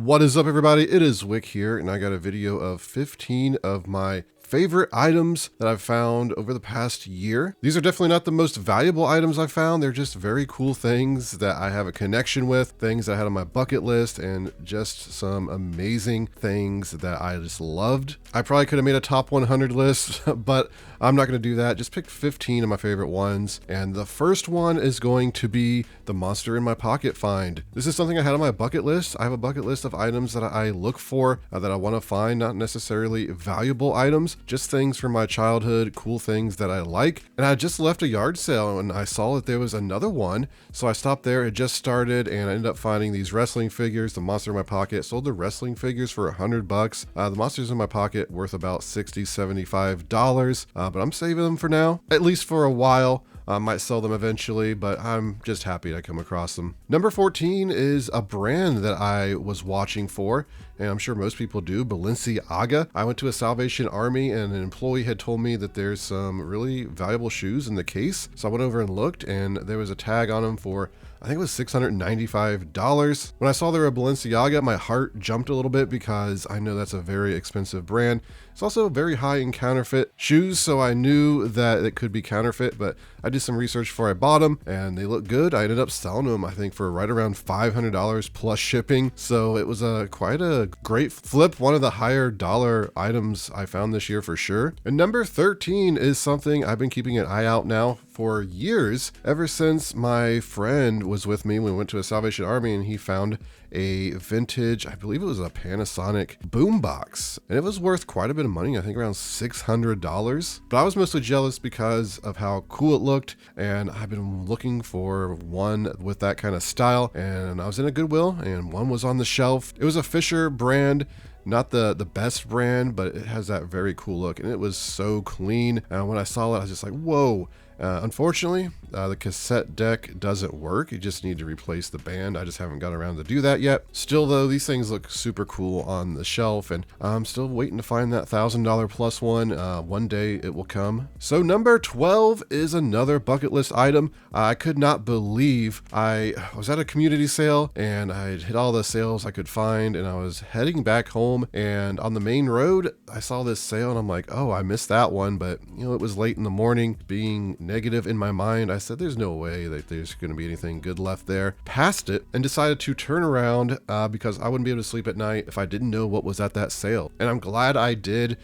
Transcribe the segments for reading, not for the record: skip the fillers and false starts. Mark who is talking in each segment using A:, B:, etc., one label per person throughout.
A: What is up, everybody? It is Wick here, and I got a video of 15 of my favorite items that I've found over the past year. These are definitely not the most valuable items I've found. They're just very cool things that I have a connection with, things I had on my bucket list, and just some amazing things that I just loved. I probably could have made a top 100 list, but I'm not going to do that. Just picked 15 of my favorite ones. And the first one is going to be the monster in my pocket find. This is something I had on my bucket list. I have a bucket list of items that I look for, that I want to find, not necessarily valuable items, just things from my childhood, cool things that I like. And I just left a yard sale and I saw that there was another one. So I stopped there. It just started and I ended up finding these wrestling figures, the monster in my pocket. Sold the wrestling figures for $100. The monsters in my pocket worth about $60, $75. But I'm saving them for now, at least for a while. I might sell them eventually, but I'm just happy to come across them. Number 14 is a brand that I was watching for, and I'm sure most people do, Balenciaga. I went to a Salvation Army and an employee had told me that there's some really valuable shoes in the case. So I went over and looked and there was a tag on them for, I think it was $695. When I saw they were a Balenciaga, my heart jumped a little bit because I know that's a very expensive brand. It's also very high in counterfeit shoes, so I knew that it could be counterfeit, but I did some research before I bought them and they look good. I ended up selling them, I think, for right around $500 plus shipping. So it was quite a great flip. One of the higher dollar items I found this year for sure. And number 13 is something I've been keeping an eye out now for years, ever since my friend was with me when we went to a Salvation Army and he found a vintage, I believe it was a Panasonic Boombox, and it was worth quite a bit of money, I think around $600. But I was mostly jealous because of how cool it looked, and I've been looking for one with that kind of style, and I was in a Goodwill and one was on the shelf. It was a Fisher brand, not the best brand, but it has that very cool look, and it was so clean. And when I saw it, I was just like, whoa. Unfortunately, the cassette deck doesn't work. You just need to replace the band. I just haven't got around to do that yet. Still though, these things look super cool on the shelf, and I'm still waiting to find that $1,000 plus one. One day it will come. So number 12 is another bucket list item. I could not believe I was at a community sale and I hit all the sales I could find, and I was heading back home, and on the main road I saw this sale and I'm like, oh, I missed that one. But you know, it was late in the morning. Being negative in my mind, I said there's no way that there's going to be anything good left there. Passed it and decided to turn around because I wouldn't be able to sleep at night if I didn't know what was at that sale. And I'm glad I did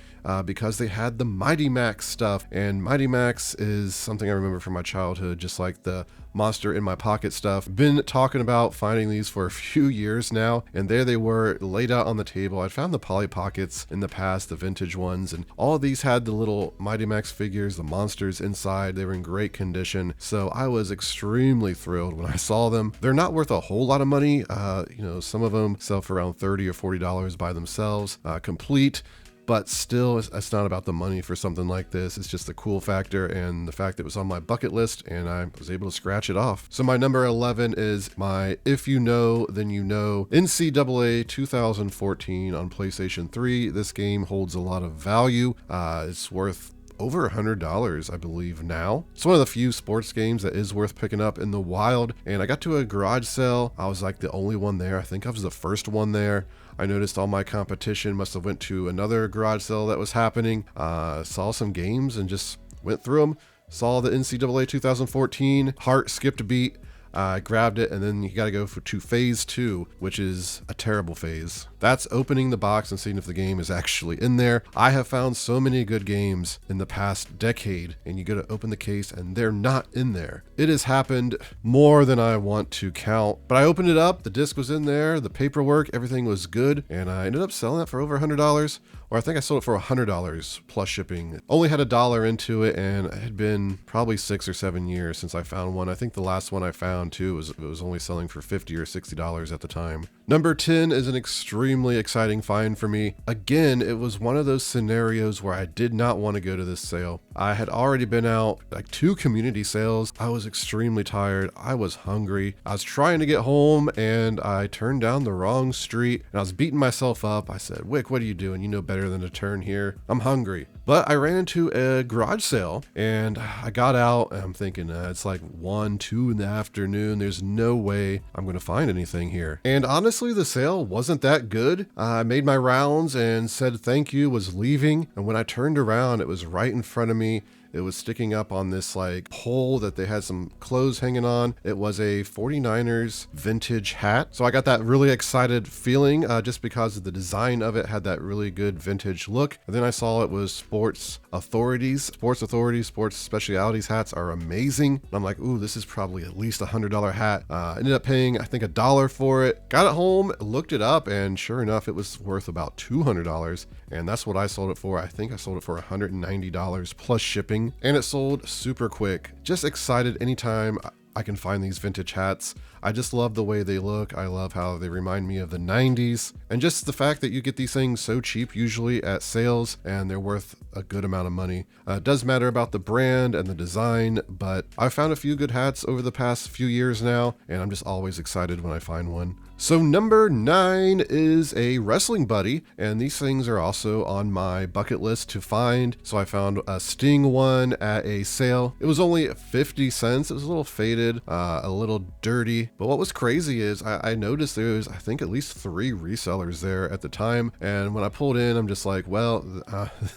A: because they had the Mighty Max stuff, and Mighty Max is something I remember from my childhood, just like the monster in my pocket stuff. Been talking about finding these for a few years now, and there they were laid out on the table. I'd found the Polly Pockets in the past, the vintage ones, and all of these had the little Mighty Max figures, the monsters inside. They were in great condition, so I was extremely thrilled when I saw them. They're not worth a whole lot of money. You know, some of them sell for around $30 or $40 by themselves, complete. But still, it's not about the money for something like this. It's just the cool factor and the fact that it was on my bucket list and I was able to scratch it off. So my number 11 is my If You Know, Then You Know NCAA 2014 on PlayStation 3. This game holds a lot of value. It's worth over $100, I believe now. It's one of the few sports games that is worth picking up in the wild. And I got to a garage sale. I was like the only one there. I think I was the first one there. I noticed all my competition must have went to another garage sale that was happening. Saw some games and just went through them. Saw the NCAA 2014. Heart skipped a beat. I grabbed it, and then you got to go to phase 2, which is a terrible phase. That's opening the box and seeing if the game is actually in there. I have found so many good games in the past decade, and you go to open the case and they're not in there. It has happened more than I want to count, but I opened it up, the disc was in there, the paperwork, everything was good, and I ended up selling it for over $100. Or I think I sold it for $100 plus shipping. Only had $1 into it, and it had been probably 6 or 7 years since I found one. I think the last one I found too was only selling for $50 or $60 at the time. Number 10 is an extremely exciting find for me. Again, it was one of those scenarios where I did not want to go to this sale. I had already been out like 2 community sales. I was extremely tired. I was hungry. I was trying to get home and I turned down the wrong street and I was beating myself up. I said, Wick, what are you doing? You know better than to turn here. I'm hungry. But I ran into a garage sale and I got out and I'm thinking it's like 1, 2 in the afternoon. afternoon. There's no way I'm going to find anything here. And honestly, the sale wasn't that good. I made my rounds and said thank you, was leaving. And when I turned around, it was right in front of me. It was sticking up on this like pole that they had some clothes hanging on. It was a 49ers vintage hat. So I got that really excited feeling just because of the design of it had that really good vintage look. And then I saw it was Sports Authorities, Sports Specialities hats are amazing. And I'm like, ooh, this is probably at least $100 hat. Ended up paying, I think, $1 for it. Got it home, looked it up, and sure enough, it was worth about $200. And that's what I sold it for. I think I sold it for $190 plus shipping. And it sold super quick. Just excited anytime I can find these vintage hats. I just love the way they look. I love how they remind me of the 90s. And just the fact that you get these things so cheap usually at sales and they're worth a good amount of money. It does matter about the brand and the design, but I've found a few good hats over the past few years now, and I'm just always excited when I find one. So number 9 is a wrestling buddy, and these things are also on my bucket list to find. So I found a Sting one at a sale. It was only 50 cents. It was a little faded, a little dirty. But what was crazy is I noticed there was, I think, at least 3 resellers there at the time. And when I pulled in, I'm just like, well,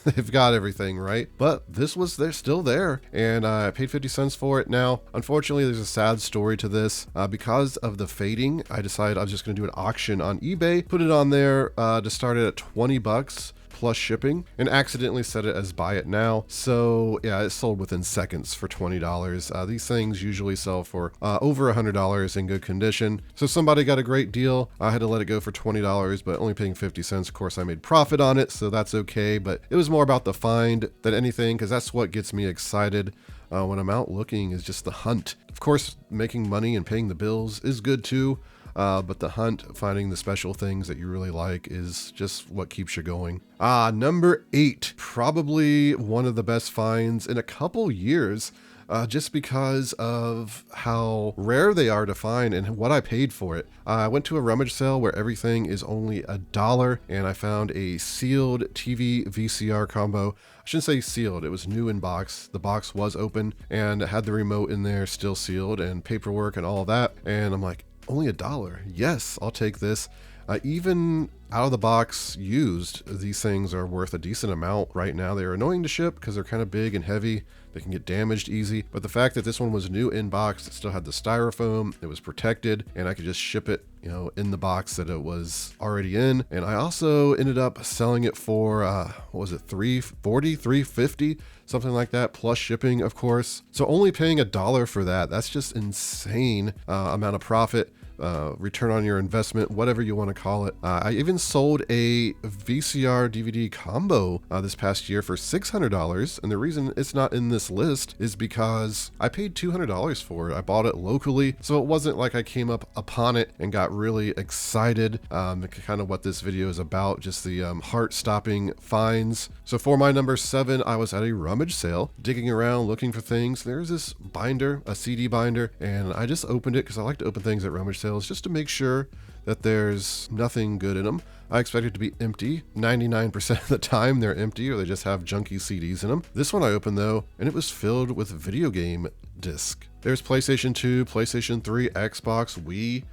A: they've got everything, right? But they're still there. And I paid 50 cents for it. Now, unfortunately, there's a sad story to this. Because of the fading, I decided I was just going to do an auction on eBay, put it on there to start it at $20 plus shipping, and accidentally set it as buy it now. So yeah, it sold within seconds for $20. These things usually sell for over $100 in good condition. So somebody got a great deal. I had to let it go for $20, but only paying 50 cents. Of course, I made profit on it, so that's okay. But it was more about the find than anything, because that's what gets me excited when I'm out looking, is just the hunt. Of course, making money and paying the bills is good too. But the hunt, finding the special things that you really like, is just what keeps you going. Number 8, probably one of the best finds in a couple years, just because of how rare they are to find and what I paid for it. I went to a rummage sale where everything is only $1, and I found a sealed TV VCR combo. I shouldn't say sealed, it was new in box. The box was open and it had the remote in there, still sealed, and paperwork and all that. And I'm like, only $1. Yes, I'll take this. Even out of the box used, these things are worth a decent amount right now. They're annoying to ship because they're kind of big and heavy. They can get damaged easy. But the fact that this one was new in box, it still had the styrofoam, it was protected, and I could just ship it, in the box that it was already in. And I also ended up selling it for, what was it, $340, $350, something like that, plus shipping, of course. So only paying $1 for that, that's just insane amount of profit. Return on your investment, whatever you want to call it. I even sold a VCR DVD combo this past year for $600, and the reason it's not in this list is because I paid $200 for it. I bought it locally, so it wasn't like I came up upon it and got really excited. Kind of what this video is about, just the heart-stopping finds. So for my number 7, I was at a rummage sale, digging around, looking for things. There's this binder, a CD binder, and I just opened it because I like to open things at rummage sales just to make sure that there's nothing good in them. I expect it to be empty. 99% of the time they're empty, or they just have junky CDs in them. This one I opened though, and it was filled with video game disc. There's PlayStation 2, PlayStation 3, Xbox, Wii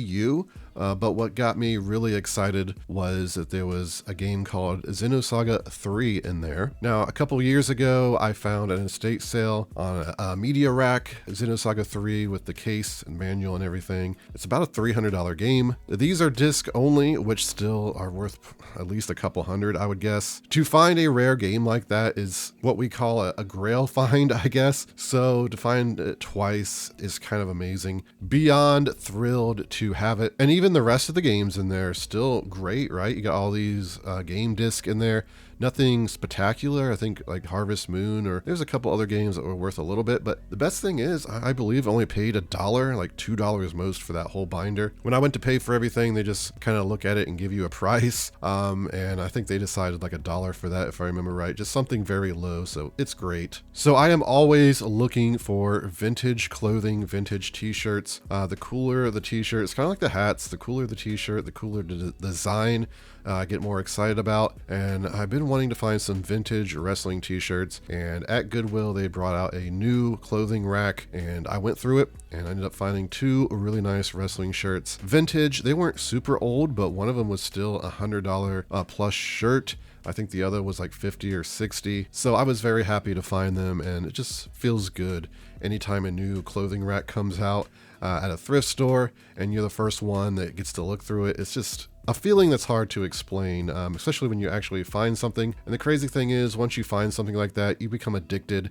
A: U. But what got me really excited was that there was a game called Xenosaga 3 in there. Now, a couple years ago, I found an estate sale on a media rack, Xenosaga 3 with the case and manual and everything. It's about a $300 game. These are disc only, which still are worth at least a couple hundred, I would guess. To find a rare game like that is what we call a grail find, I guess. So to find it twice is kind of amazing. Beyond thrilled to have it. And even the rest of the games in there are still great, right? You got all these game disc in there. Nothing spectacular. I think like Harvest Moon, or there's a couple other games that were worth a little bit, but the best thing is I believe only paid $1, like $2 most for that whole binder. When I went to pay for everything, they just kind of look at it and give you a price. And I think they decided like $1 for that, if I remember right, just something very low. So it's great. So I am always looking for vintage clothing, vintage t-shirts. The cooler the t-shirt, it's kind of like the hats, the cooler the t-shirt, the cooler the design, I get more excited about. And I've been been wanting to find some vintage wrestling t-shirts, and at Goodwill they brought out a new clothing rack, and I went through it and I ended up finding 2 really nice wrestling shirts. Vintage, they weren't super old, but one of them was still $100 plus shirt. I think the other was like 50 or 60. So I was very happy to find them, and it just feels good anytime a new clothing rack comes out at a thrift store and you're the first one that gets to look through it. It's just a feeling that's hard to explain, especially when you actually find something. And the crazy thing is, once you find something like that, you become addicted.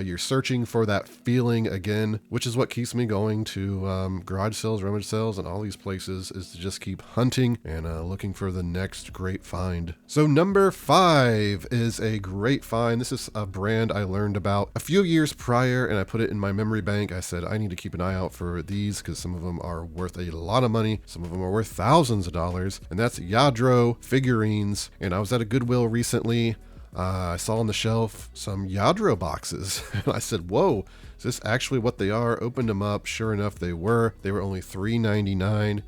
A: You're searching for that feeling again, which is what keeps me going to garage sales, rummage sales, and all these places, is to just keep hunting and looking for the next great find. So number 5 is a great find. This is a brand I learned about a few years prior, and I put it in my memory bank. I said, I need to keep an eye out for these because some of them are worth a lot of money. Some of them are worth thousands of dollars, and that's Lladro figurines. And I was at a Goodwill recently. I saw on the shelf some Lladro boxes, and I said, whoa, is this actually what they are? Opened them up. Sure enough, they were. They were only $3.99.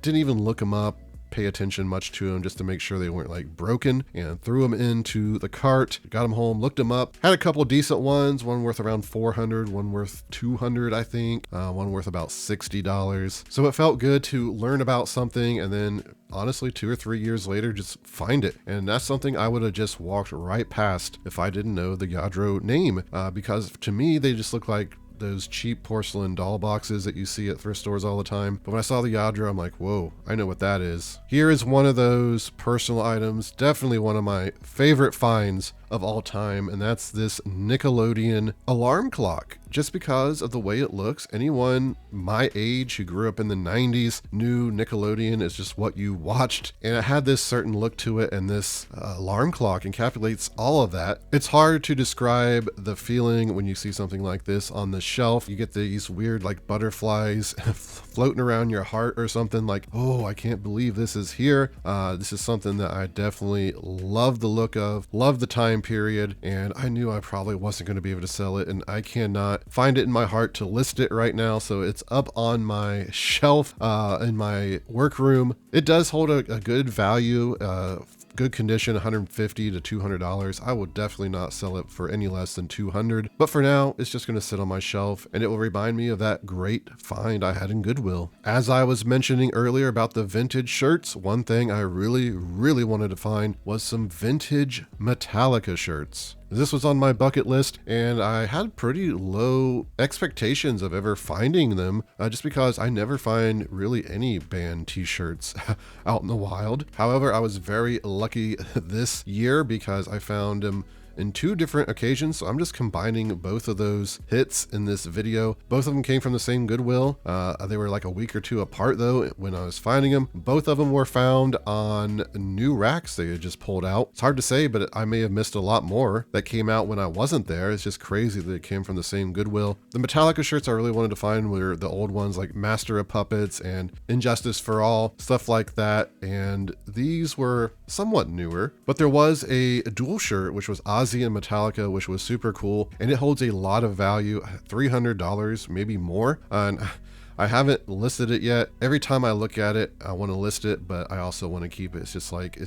A: Didn't even look them up, pay attention much to them just to make sure they weren't like broken, and threw them into the cart, got them home, looked them up, had a couple decent ones, one worth around $400, one worth $200, I think, one worth about $60. So it felt good to learn about something and then honestly 2 or 3 years later just find it. And that's something I would have just walked right past if I didn't know the Lladro name, because to me they just look like those cheap porcelain doll boxes that you see at thrift stores all the time. But when I saw the Lladro, I'm like, whoa, I know what that is. Here is one of those personal items, definitely one of my favorite finds of all time, and that's this Nickelodeon alarm clock. Just because of the way it looks, anyone my age who grew up in the 90s knew Nickelodeon is just what you watched, and it had this certain look to it, and this alarm clock encapsulates all of that. It's hard to describe the feeling when you see something like this on the shelf. You get these weird like butterflies floating around your heart or something, like, oh, I can't believe this is here. This is something that I definitely love the look of, love the time period, and I knew I probably wasn't going to be able to sell it, and I cannot find it in my heart to list it right now, so it's up on my shelf in my workroom. It does hold a good value, good condition, $150 to $200. I will definitely not sell it for any less than $200, but for now it's just going to sit on my shelf, and it will remind me of that great find I had in Goodwill. As I was mentioning earlier about the vintage shirts, one thing I really wanted to find was some vintage Metallica shirts. This was on my bucket list, and I had pretty low expectations of ever finding them, just because I never find really any band t-shirts out in the wild. However, I was very lucky this year because I found them in 2 different occasions, so I'm just combining both of those hits in this video. Both of them came from the same Goodwill. They were like a week or 2 apart though when I was finding them. Both of them were found on new racks they had just pulled out. It's hard to say, but I may have missed a lot more that came out when I wasn't there. It's just crazy that it came from the same Goodwill. The Metallica shirts I really wanted to find were the old ones like Master of Puppets and Injustice for All, stuff like that, and these were somewhat newer. But there was a dual shirt which was Ozzy and Metallica, which was super cool, and it holds a lot of value, $300, maybe more. And I haven't listed it yet. Every time I look at it, I want to list it, but I also want to keep it. It's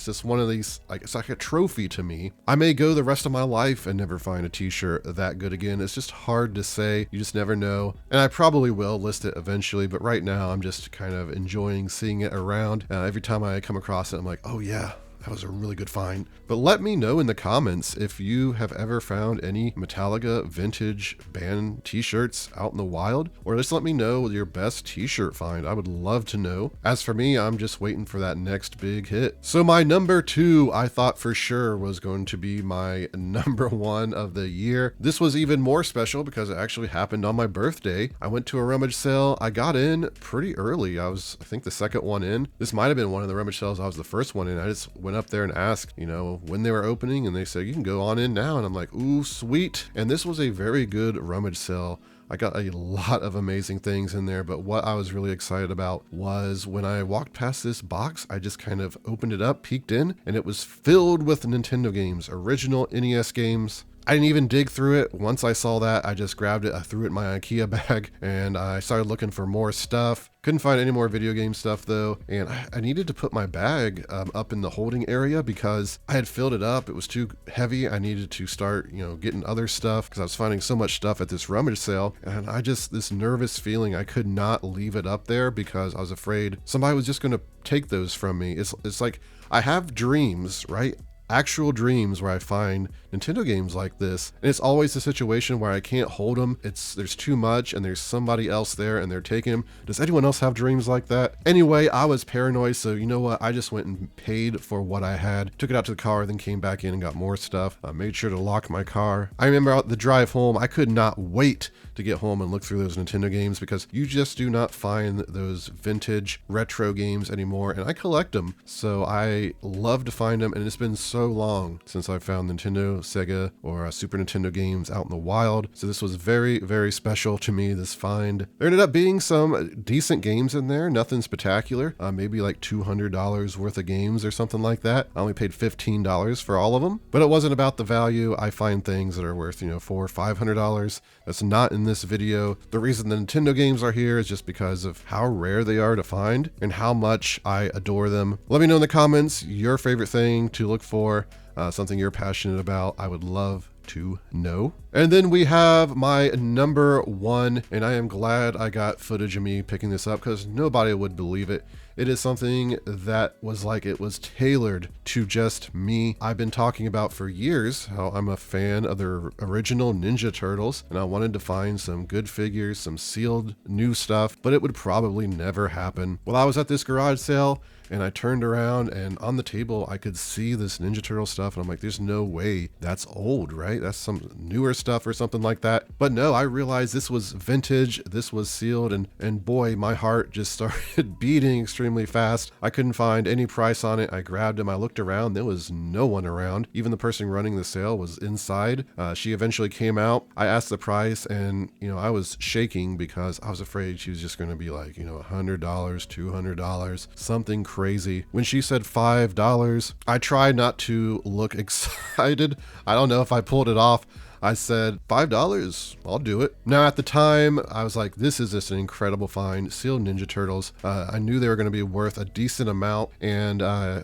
A: just one of these, like, it's like a trophy to me. I may go the rest of my life and never find a t-shirt that good again. It's just hard to say. You just never know. And I probably will list it eventually, but right now I'm just kind of enjoying seeing it around. Every time I come across it, I'm like, oh yeah, that was a really good find. But let me know in the comments if you have ever found any Metallica vintage band t-shirts out in the wild, or just let me know your best t-shirt find. I would love to know. As for me, I'm just waiting for that next big hit. So my number 2, I thought for sure was going to be my number 1 of the year. This was even more special because it actually happened on my birthday. I went to a rummage sale. I got in pretty early. I was, I think, the second one in. This might have been one of the rummage sales I was the first one in. I just went up there and asked, you know, when they were opening, and they said, you can go on in now. And I'm like, ooh, sweet. And this was a very good rummage sale. I got a lot of amazing things in there, but what I was really excited about was when I walked past this box, I just kind of opened it up, peeked in, and it was filled with Nintendo games, original NES games. I didn't even dig through it. Once I saw that, I just grabbed it, I threw it in my IKEA bag, and I started looking for more stuff. Couldn't find any more video game stuff though, and I needed to put my bag up in the holding area because I had filled it up. It was too heavy. I needed to start, getting other stuff because I was finding so much stuff at this rummage sale, and this nervous feeling, I could not leave it up there because I was afraid somebody was just going to take those from me. It's like I have dreams, right? Actual dreams where I find Nintendo games like this, and it's always a situation where I can't hold them. There's too much and there's somebody else there and they're taking them. Does anyone else have dreams like that? Anyway, I was paranoid, so you know what? I just went and paid for what I had, took it out to the car, then came back in and got more stuff. I made sure to lock my car. I remember the drive home, I could not wait to get home and look through those Nintendo games because you just do not find those vintage retro games anymore, and I collect them, so I love to find them, and it's been so long since I found Nintendo, Sega, or Super Nintendo games out in the wild, so this was very, very special to me, this find. There ended up being some decent games in there, nothing spectacular, maybe like $200 worth of games or something like that. I only paid $15 for all of them, but it wasn't about the value. I find things that are worth, $400 or $500. That's not in this video. The reason the Nintendo games are here is just because of how rare they are to find and how much I adore them. Let me know in the comments your favorite thing to look for, something you're passionate about. I would love to know. And then we have my number one, and I am glad I got footage of me picking this up because nobody would believe it. It is something that was like it was tailored to just me. I've been talking about for years how I'm a fan of the original Ninja Turtles, and I wanted to find some good figures, some sealed new stuff, but it would probably never happen. Well, I was at this garage sale and I turned around, and on the table I could see this Ninja Turtle stuff, and I'm like, there's no way that's old, right? That's some newer stuff or something like that. But no, I realized this was vintage, this was sealed, and boy, my heart just started beating extremely fast. I couldn't find any price on it. I grabbed him, I looked around, there was no one around. Even the person running the sale was inside. She eventually came out. I asked the price, and I was shaking because I was afraid she was just going to be like, $100, $200, something crazy. When she said $5, I tried not to look excited. I don't know if I pulled it off. I said, $5, I'll do it. Now at the time, I was like, this is just an incredible find, sealed Ninja Turtles. I knew they were gonna be worth a decent amount, and when I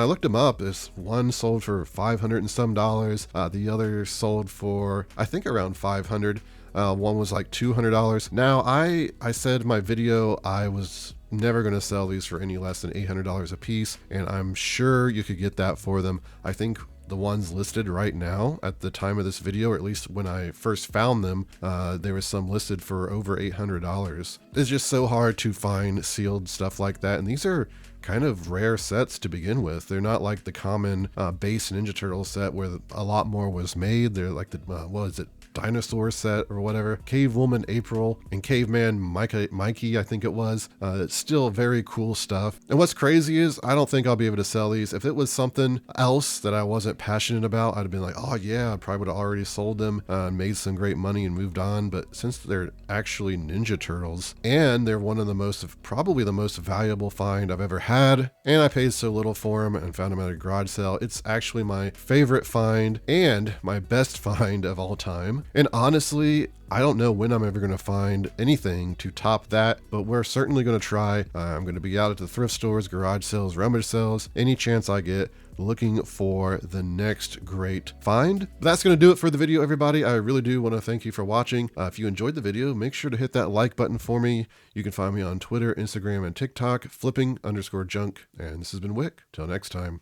A: looked them up, this one sold for $500 and some dollars. The other sold for, I think, around $500. One was like $200. Now I said in my video, I was never going to sell these for any less than $800 a piece, and I'm sure you could get that for them. I think the ones listed right now at the time of this video, or at least when I first found them, there was some listed for over $800. It's just so hard to find sealed stuff like that, and these are kind of rare sets to begin with. They're not like the common base Ninja Turtle set where a lot more was made. They're like the what is it, dinosaur set or whatever. Cave Woman April and Caveman Mikey, I think it was. It's still very cool stuff. And what's crazy is I don't think I'll be able to sell these. If it was something else that I wasn't passionate about, I'd have been like, oh yeah, I probably would have already sold them, made some great money and moved on. But since they're actually Ninja Turtles, and they're one of the probably the most valuable find I've ever had, and I paid so little for them and found them at a garage sale, it's actually my favorite find and my best find of all time. And honestly, I don't know when I'm ever going to find anything to top that, but we're certainly going to try. I'm going to be out at the thrift stores, garage sales, rummage sales, any chance I get, looking for the next great find. But that's going to do it for the video, everybody. I really do want to thank you for watching. If you enjoyed the video, make sure to hit that like button for me. You can find me on Twitter, Instagram, and TikTok, flipping_junk. And this has been Wick. Till next time.